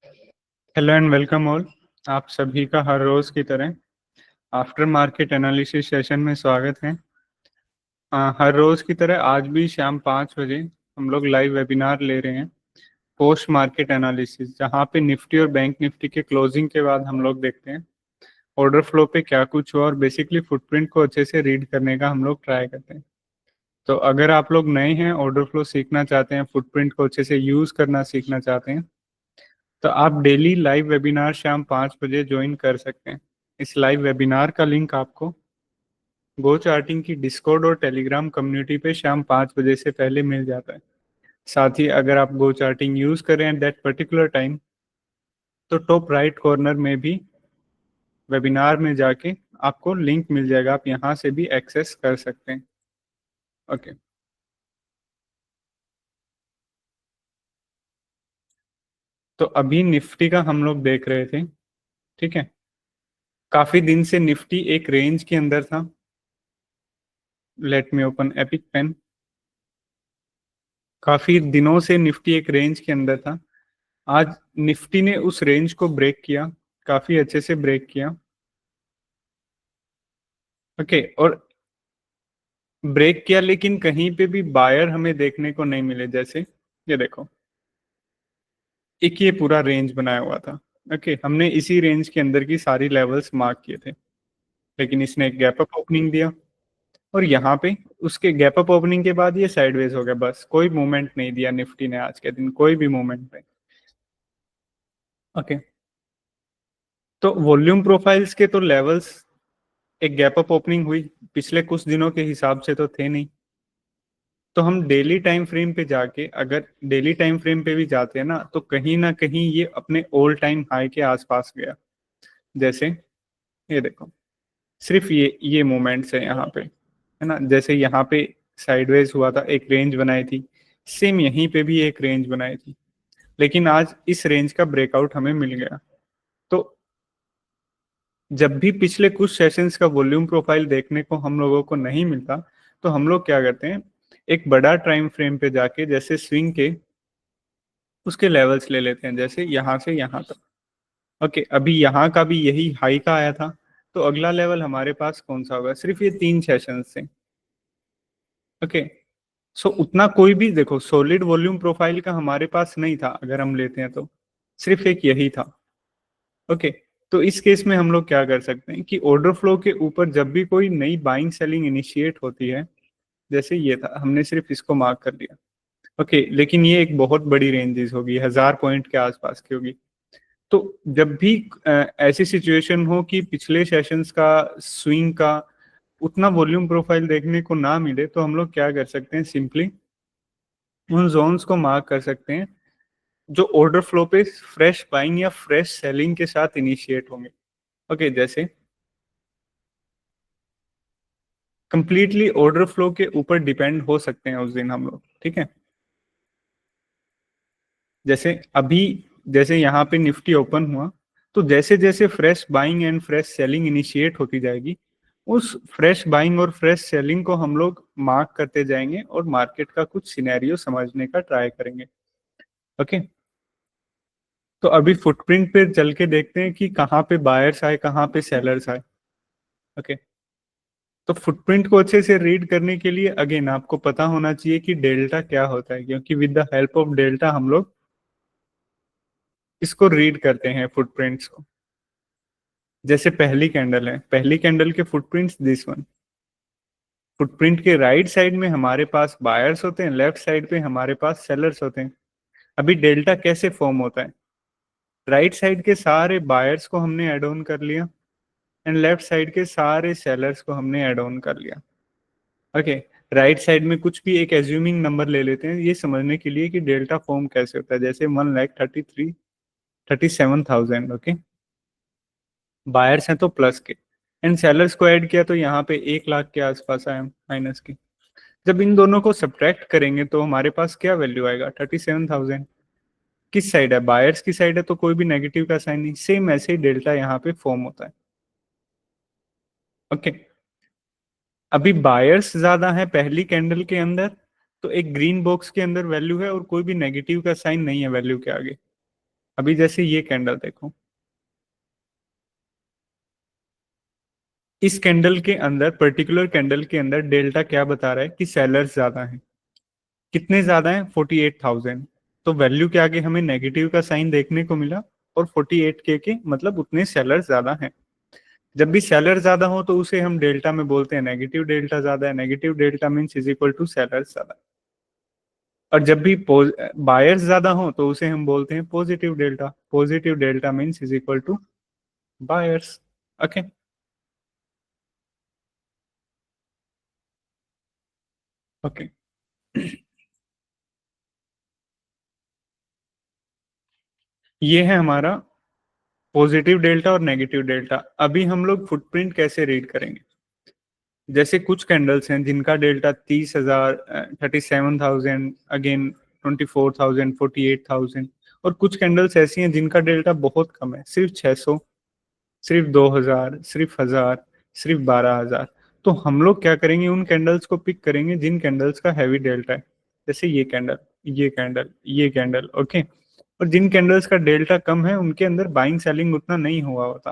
Hello and welcome all. आप सभी का हर रोज की तरह आफ्टर मार्केट एनालिसिस सेशन में स्वागत है। हर रोज की तरह आज भी शाम 5 बजे हम लोग लाइव वेबिनार ले रहे हैं पोस्ट मार्केट एनालिसिस, जहां पे निफ्टी और बैंक निफ्टी के क्लोजिंग के बाद हम लोग देखते हैं ऑर्डर फ्लो पे क्या कुछ हुआ और बेसिकली फुटप्रिंट को अच्छे से रीड करने का हम लोग ट्राई करते हैं। तो अगर आप लोग नए हैं, ऑर्डर फ्लो सीखना चाहते हैं, फुटप्रिंट को अच्छे से यूज करना सीखना चाहते हैं, तो आप डेली लाइव वेबिनार शाम 5 बजे ज्वाइन कर सकते हैं। इस लाइव वेबिनार का लिंक आपको गो चार्टिंग की डिस्कॉर्ड और टेलीग्राम कम्युनिटी पे शाम 5 बजे से पहले मिल जाता है। साथ ही अगर आप गो चार्टिंग यूज करें एट दैट पर्टिकुलर टाइम, तो टॉप राइट कॉर्नर में भी वेबिनार में जाके आपको लिंक मिल जाएगा, आप यहाँ से भी एक्सेस कर सकते हैं। ओके, तो अभी निफ्टी का हम लोग देख रहे थे। ठीक है, काफी दिन से निफ्टी एक रेंज के अंदर था। Let me open epic pen. काफी दिनों से निफ्टी एक रेंज के अंदर था। आज निफ्टी ने उस रेंज को ब्रेक किया, काफी अच्छे से ब्रेक किया। ओके, और ब्रेक किया, लेकिन कहीं पे भी बायर हमें देखने को नहीं मिले। जैसे ये देखो, एक ये पूरा रेंज बनाया हुआ था। ओके, हमने इसी रेंज के अंदर की सारी लेवल्स मार्क किए थे, लेकिन इसने एक गैप अप ओपनिंग दिया और यहाँ पे उसके गैप अप ओपनिंग के बाद ये साइडवेज हो गया। बस कोई मूवमेंट नहीं दिया निफ्टी ने आज के दिन, कोई भी मूवमेंट नहीं। ओके, तो वॉल्यूम प्रोफाइल्स के तो लेवल्स, एक गैप अप ओपनिंग हुई, पिछले कुछ दिनों के हिसाब से तो थे नहीं। तो हम डेली टाइम फ्रेम पे जाके, अगर डेली टाइम फ्रेम पे भी जाते हैं ना कहीं ये अपने ऑल टाइम हाई के आसपास गया। जैसे ये देखो, सिर्फ ये मोमेंट्स है यहाँ पे, है ना। जैसे यहाँ पे साइडवेज हुआ था, एक रेंज बनाई थी, सेम यहीं पे भी एक रेंज बनाई थी, लेकिन आज इस रेंज का ब्रेकआउट हमें मिल गया। तो जब भी पिछले कुछ सेशंस का वॉल्यूम प्रोफाइल देखने को हम लोगों को नहीं मिलता, तो हम लोग क्या करते हैं, एक बड़ा टाइम फ्रेम पे जाके जैसे स्विंग के उसके लेवल्स ले लेते हैं, जैसे यहाँ से यहाँ तक। ओके, अभी यहाँ का भी यही हाई का आया था, तो अगला लेवल हमारे पास कौन सा होगा? सिर्फ ये 3 सेशन से। ओके, सो उतना कोई भी देखो सॉलिड वॉल्यूम प्रोफाइल का हमारे पास नहीं था, अगर हम लेते हैं तो सिर्फ एक यही था। ओके, तो इस केस में हम लोग क्या कर सकते हैं कि ऑर्डर फ्लो के ऊपर जब भी कोई नई बाइंग सेलिंग इनिशिएट होती है, जैसे ये था, हमने सिर्फ इसको मार्क कर लिया। ओके, लेकिन ये एक बहुत बड़ी रेंजेस होगी, 1000 पॉइंट के आसपास की होगी। तो जब भी ऐसी सिचुएशन हो कि पिछले सेशंस का स्विंग का उतना वॉल्यूम प्रोफाइल देखने को ना मिले, तो हम लोग क्या कर सकते हैं, सिंपली उन जोन्स को मार्क कर सकते हैं जो ऑर्डर फ्लो पे फ्रेश बाइंग या फ्रेश सेलिंग के साथ इनिशिएट होंगे। ओके, जैसे कंप्लीटली ऑर्डर फ्लो के ऊपर डिपेंड हो सकते हैं उस दिन हम लोग। ठीक है, जैसे अभी, जैसे यहाँ पे निफ्टी ओपन हुआ, तो जैसे जैसे fresh buying and fresh selling initiate होती जाएगी, उस फ्रेश बाइंग और फ्रेश सेलिंग को हम लोग मार्क करते जाएंगे और मार्केट का कुछ सिनेरियो समझने का ट्राई करेंगे। ओके, तो अभी फुटप्रिंट पे चल के देखते हैं कि कहाँ पे बायर्स आए, कहाँ पे सेलर्स आए। ओके, तो फुटप्रिंट को अच्छे से रीड करने के लिए अगेन आपको पता होना चाहिए कि डेल्टा क्या होता है, क्योंकि with the help of delta हम लोग इसको रीड करते हैं फुटप्रिंट्स को। जैसे पहली कैंडल है, पहली कैंडल के फुटप्रिंट्स दिस वन। फुटप्रिंट के राइट साइड में हमारे पास बायर्स होते हैं, लेफ्ट साइड पे हमारे पास सेलर्स होते हैं। अभी डेल्टा कैसे फॉर्म होता है? राइट साइड के सारे बायर्स को हमने ऐड ऑन कर लिया एंड लेफ्ट साइड के सारे सेलर्स को हमने ऐड ऑन कर लिया। ओके, राइट साइड में कुछ भी एक एज्यूमिंग नंबर ले लेते हैं, ये समझने के लिए कि डेल्टा फॉर्म कैसे होता है। जैसे 1,33,37,000। ओके, बायर्स हैं तो प्लस के, एंड सेलर्स को ऐड किया तो यहाँ पे 1 लाख के आसपास आया माइनस के। जब इन दोनों को सब्ट्रैक्ट करेंगे तो हमारे पास क्या वैल्यू आएगा? 37,000। किस साइड है? बायर्स की साइड है, तो कोई भी नेगेटिव का साइन नहीं। सेम ऐसे ही डेल्टा यहाँ पे फॉर्म होता है। ओके, अभी बायर्स ज्यादा है पहली कैंडल के अंदर, तो एक ग्रीन बॉक्स के अंदर वैल्यू है और कोई भी नेगेटिव का साइन नहीं है वैल्यू के आगे। अभी जैसे ये कैंडल देखो, इस कैंडल के अंदर, पर्टिकुलर कैंडल के अंदर डेल्टा क्या बता रहा है कि सेलर्स ज्यादा हैं। कितने ज्यादा हैं? 48,000। तो वैल्यू के आगे हमें नेगेटिव का साइन देखने को मिला, और 48K के मतलब उतने सेलर ज्यादा हैं। जब भी सेलर ज्यादा हो तो उसे हम डेल्टा में बोलते हैं नेगेटिव डेल्टा ज्यादा है। Negative delta means is equal to seller ज्यादा। और जब भी बायर्स ज्यादा हो तो उसे हम बोलते हैं positive delta. Positive delta means is equal to buyers. Okay. Okay. ये है हमारा पॉजिटिव डेल्टा और नेगेटिव डेल्टा। अभी हम लोग फुटप्रिंट कैसे रीड करेंगे? जैसे कुछ कैंडल्स हैं जिनका डेल्टा 30,000, 37,000, अगेन 24,000, 48,000। और कुछ कैंडल्स ऐसी हैं जिनका डेल्टा बहुत कम है, सिर्फ 600, सिर्फ 2,000, सिर्फ 1,000, सिर्फ 12,000। तो हम लोग क्या करेंगे, उन कैंडल्स को पिक करेंगे जिन कैंडल्स का हैवी डेल्टा है। जैसे ये कैंडल, ये कैंडल, ये कैंडल। ओके। और जिन कैंडल्स का डेल्टा कम है उनके अंदर बाइंग सेलिंग उतना नहीं हुआ होता।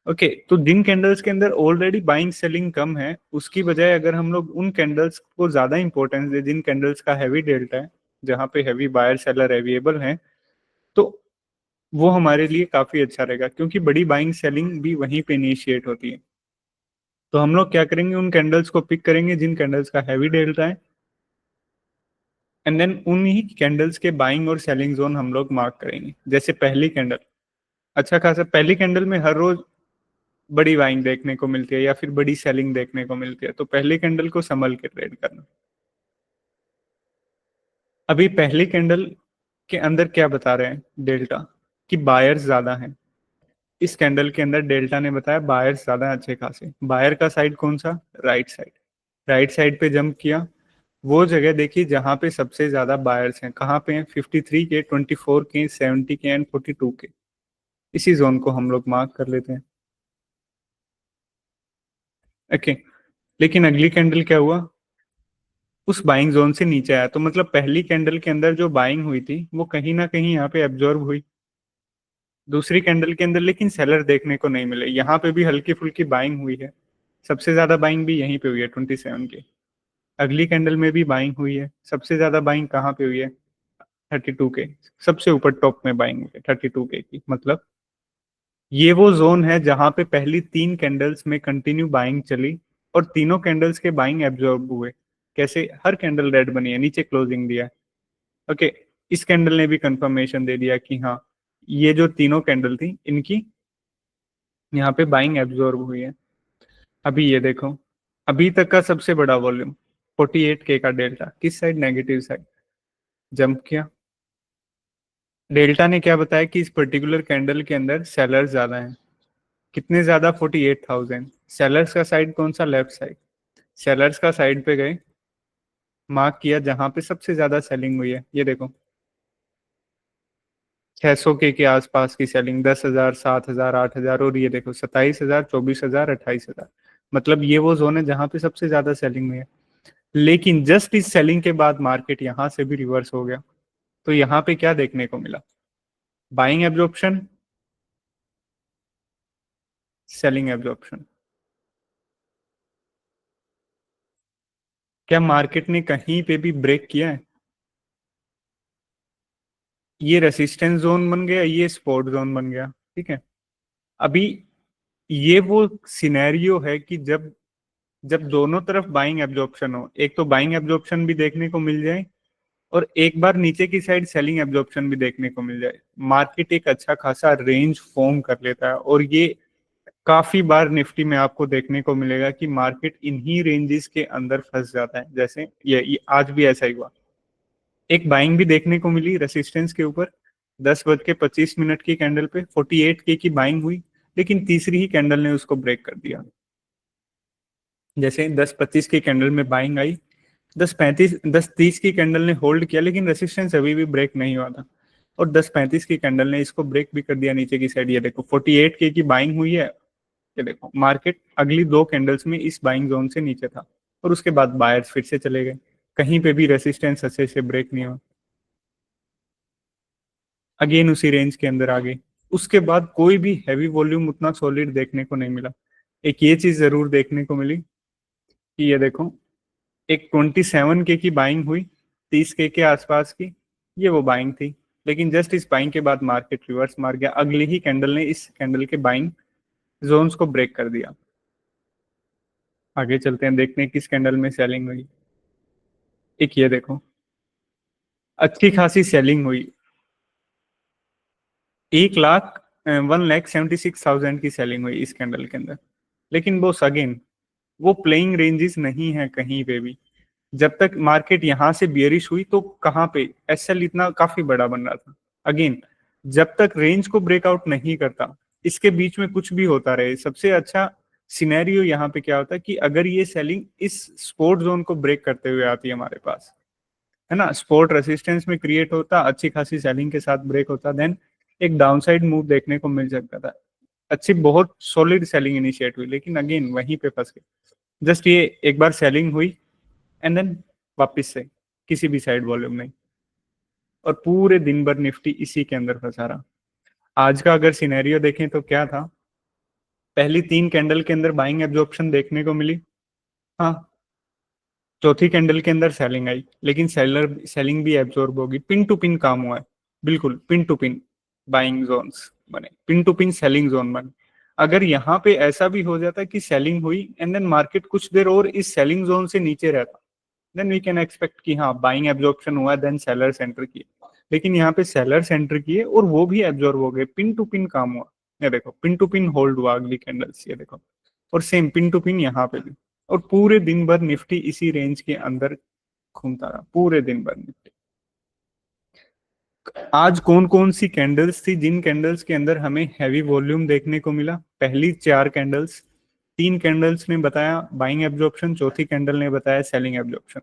ओके। तो जिन कैंडल्स के अंदर ऑलरेडी बाइंग सेलिंग कम है, उसकी बजाय अगर हम लोग उन कैंडल्स को ज्यादा इंपॉर्टेंस दे जिन कैंडल्स का हैवी डेल्टा है, जहां पे हैवी बायर सेलर अवेलेबल है, तो वो हमारे लिए काफी अच्छा रहेगा, क्योंकि बड़ी बाइंग सेलिंग भी वहीं पे इनिशिएट होती है। तो हम लोग क्या करेंगे, उन कैंडल्स को पिक करेंगे जिन कैंडल्स का हैवी डेल्टा है, एंड देन उन्हीं कैंडल्स के बाइंग और सेलिंग जोन हम लोग मार्क करेंगे। जैसे पहली कैंडल, अच्छा खासा पहली कैंडल में हर रोज बड़ी बाइंग देखने को मिलती है या फिर बड़ी सेलिंग देखने को मिलती है, तो पहले कैंडल को संभल के ट्रेड करना। अभी पहली कैंडल के अंदर क्या बता रहे हैं डेल्टा, कि बायर्स ज्यादा हैं। इस कैंडल के अंदर डेल्टा ने बताया बायर्स ज्यादा हैं अच्छे खासे। बायर का साइड कौन सा? Right side. राइट साइड पे जंप किया, वो जगह देखी जहां पे सबसे ज्यादा बायर्स हैं। कहाँ पे हैं? 53K, 24K, 70K and 42K। इसी जोन को हम लोग मार्क कर लेते हैं। ओके। लेकिन अगली कैंडल क्या हुआ, उस बाइंग जोन से नीचे आया। तो मतलब पहली कैंडल के अंदर जो बाइंग हुई थी वो कहीं ना कहीं यहाँ पे एब्जॉर्ब हुई। दूसरी कैंडल के अंदर लेकिन सेलर देखने को नहीं मिले। यहाँ पे भी हल्की फुल्की बाइंग हुई है, सबसे ज्यादा बाइंग भी यहीं पे हुई है 27 के। अगली कैंडल में भी बाइंग हुई है, सबसे ज्यादा बाइंग कहाँ पे हुई है? 32 के। सबसे ऊपर टॉप में बाइंग हुई है 32K की। मतलब ये वो जोन है जहां पे पहली तीन कैंडल्स में कंटिन्यू बाइंग चली, और तीनों कैंडल्स के बाइंग एब्जॉर्ब हुए। कैसे? हर कैंडल रेड बनी है, नीचे क्लोजिंग दिया है। ओके। इस कैंडल ने भी कंफर्मेशन दे दिया कि हाँ, ये जो तीनों कैंडल थी इनकी यहाँ पे बाइंग एब्जॉर्ब हुई है। अभी ये देखो, अभी तक का सबसे बड़ा वॉल्यूम 48K का डेल्टा किस साइड? Negative side. जंप किया, डेल्टा ने क्या बताया कि इस पर्टिकुलर कैंडल के अंदर सेलर्स ज्यादा हैं। कितने ज्यादा? 48,000। सेलर्स का साइड कौन सा? Left side. सेलर्स का साइड पे गए, मार्क किया जहां पे सबसे ज्यादा सेलिंग हुई है। ये देखो 600K के आसपास की सेलिंग, 10,000, 7,000, 8,000, और ये देखो 27,000, 24,000, 28,000। मतलब ये वो जोन है जहां पे सबसे ज्यादा सेलिंग हुई है। लेकिन जस्ट इस सेलिंग के बाद मार्केट यहां से भी रिवर्स हो गया। तो यहाँ पे क्या देखने को मिला? Buying absorption, selling absorption. क्या मार्केट ने कहीं पे भी ब्रेक किया है? ये रेसिस्टेंस जोन बन गया, ये सपोर्ट जोन बन गया। ठीक है। अभी ये वो सिनेरियो है कि जब जब दोनों तरफ बाइंग एब्जॉर्प्शन हो, एक तो बाइंग एब्जॉर्प्शन भी देखने को मिल जाए, और एक बार नीचे की साइड सेलिंग एब्जॉर्प्शन भी देखने को मिल जाए, मार्केट एक अच्छा खासा रेंज फॉर्म कर लेता है। और ये काफी बार निफ्टी में आपको देखने को मिलेगा कि मार्केट इन्हीं रेंजेस के अंदर फंस जाता है। जैसे ये आज भी ऐसा ही हुआ। एक बाइंग भी देखने को मिली रेसिस्टेंस के ऊपर, 10:25 की कैंडल पे 48K की बाइंग हुई, लेकिन तीसरी ही कैंडल ने उसको ब्रेक कर दिया। जैसे 10:25 की कैंडल में बाइंग आई, 10:30 की कैंडल ने होल्ड किया, लेकिन रेसिस्टेंस अभी भी ब्रेक नहीं हुआ था, और 10:35 की कैंडल ने इसको ब्रेक भी कर दिया नीचे की साइड। ये देखो 48K की बाइंग हुई है। ये देखो मार्केट अगली दो कैंडल्स में इस बाइंग जोन से नीचे था, और उसके बाद बायर्स फिर से चले गए। कहीं पे भी रेसिस्टेंस अच्छे से ब्रेक नहीं हुआ। अगेन उसी रेंज के अंदर आ गई। उसके बाद कोई भी हैवी वॉल्यूम उतना सॉलिड देखने को नहीं मिला। एक ये चीज जरूर देखने को मिली कि ये देखो, एक 27 के की बाइंग हुई, 30 के आसपास की, ये वो बाइंग थी। लेकिन जस्ट इस बाइंग के बाद मार्केट रिवर्स मार गया, अगले ही कैंडल ने इस कैंडल के बाइंग जोन्स को ब्रेक कर दिया। आगे चलते हैं, देखते हैं किस कैंडल में सेलिंग हुई। एक ये देखो, अच्छी खासी सेलिंग हुई, 1,76,000 की सेलिंग हुई इस कैंडल के अंदर। लेकिन वो अगेन वो प्लेइंग रेंजेस नहीं है कहीं पे भी। जब तक मार्केट यहां से बियरिश हुई तो कहां पे एसएल इतना काफी बड़ा बन रहा था। अगेन जब तक रेंज को ब्रेकआउट नहीं करता, इसके बीच में कुछ भी होता रहे, सबसे अच्छा सिनेरियो यहाँ पे क्या होता है कि अगर ये सेलिंग इस सपोर्ट जोन को ब्रेक करते हुए आती है हमारे पास, है ना, सपोर्ट रेसिस्टेंस में क्रिएट होता, अच्छी खासी सेलिंग के साथ ब्रेक होता, देन एक डाउनसाइड मूव देखने को मिल सकता था। अच्छी बहुत सॉलिड सेलिंग इनिशिएट हुई, लेकिन अगेन वहीं पे फंस गए। जस्ट ये एक बार सेलिंग हुई एंड देन वापस से किसी भी साइड वॉल्यूम नहीं, और पूरे दिन भर निफ्टी इसी के अंदर फंसा रहा। आज का अगर सिनेरियो देखें तो क्या था, पहली 3 कैंडल के अंदर बाइंग एब्जॉर्प्शन देखने को मिली, हाँ, चौथी कैंडल के अंदर सेलिंग आई, लेकिन सेलिंग भी एब्जॉर्ब होगी, पिन टू पिन काम हुआ है, बिल्कुल pin to pin buying zones बने, pin to pin selling zone बने। अगर यहाँ पे ऐसा भी हो जाता कि सेलिंग हुई एंड देन मार्केट कुछ देर और इस सेलिंग जोन से नीचे रहता, देन वी कैन एक्सपेक्ट कि हाँ बाइंग एब्जॉर्प्शन हुआ, देन सेलर सेंटर किए। लेकिन यहाँ पे सेलर सेंटर किए और वो भी एब्जॉर्ब हो गए, पिन टू पिन काम हुआ। ये देखो पिन टू पिन होल्ड हुआ अगली कैंडल्स, ये देखो, और सेम पिन टू पिन यहाँ पे भी। और पूरे दिन भर निफ्टी इसी रेंज के अंदर घूमता रहा, पूरे दिन भर निफ्टी। आज कौन कौन सी कैंडल्स थी जिन कैंडल्स के अंदर हमें हैवी वॉल्यूम देखने को मिला? पहली 4 कैंडल्स, 3 कैंडल्स ने बताया बाइंग एब्जॉर्प्शन, चौथी कैंडल ने बताया सेलिंग एब्जॉर्प्शन।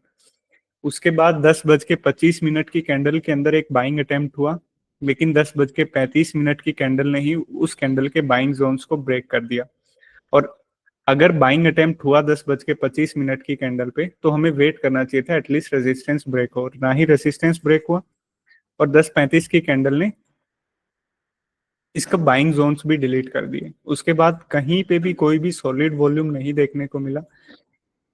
उसके बाद 10:25 की कैंडल के अंदर एक बाइंग अटेम्प्ट हुआ, लेकिन 10:35 की कैंडल ने ही उस कैंडल के बाइंग जोन्स को ब्रेक कर दिया। और अगर बाइंग अटेम्प्ट हुआ 10:25 की कैंडल पे, तो हमें वेट करना चाहिए था एटलीस्ट रेजिस्टेंस ब्रेक हो, ना ही रेजिस्टेंस ब्रेक हुआ, और 10:35 की कैंडल ने इसका बाइंग जोन्स भी डिलीट कर दिए। उसके बाद कहीं पे भी कोई भी सॉलिड वॉल्यूम नहीं देखने को मिला।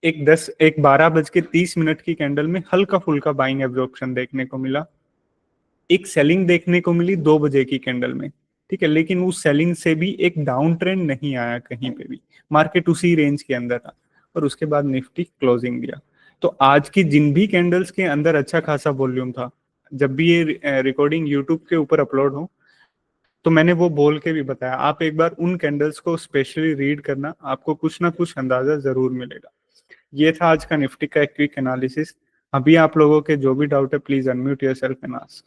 एक 12:30 की कैंडल में हल्का फुल्का बाइंग एब्जॉर्प्शन देखने को मिला। एक सेलिंग देखने को मिली 2 बजे की कैंडल में, ठीक है, लेकिन उस सेलिंग से भी एक डाउन ट्रेंड नहीं आया कहीं पे भी, मार्केट उसी रेंज के अंदर था, और उसके बाद निफ्टी क्लोजिंग दिया। तो आज की जिन भी कैंडल्स के अंदर अच्छा खासा वॉल्यूम था, जब भी ये रिकॉर्डिंग यूट्यूब के ऊपर अपलोड हो तो मैंने वो बोल के भी बताया, आप एक बार उन कैंडल्स को स्पेशली रीड करना, आपको कुछ ना कुछ अंदाजा जरूर मिलेगा। ये था आज का निफ्टी का एक क्विक एनालिसिस। अभी आप लोगों के जो भी डाउट है please unmute yourself and ask.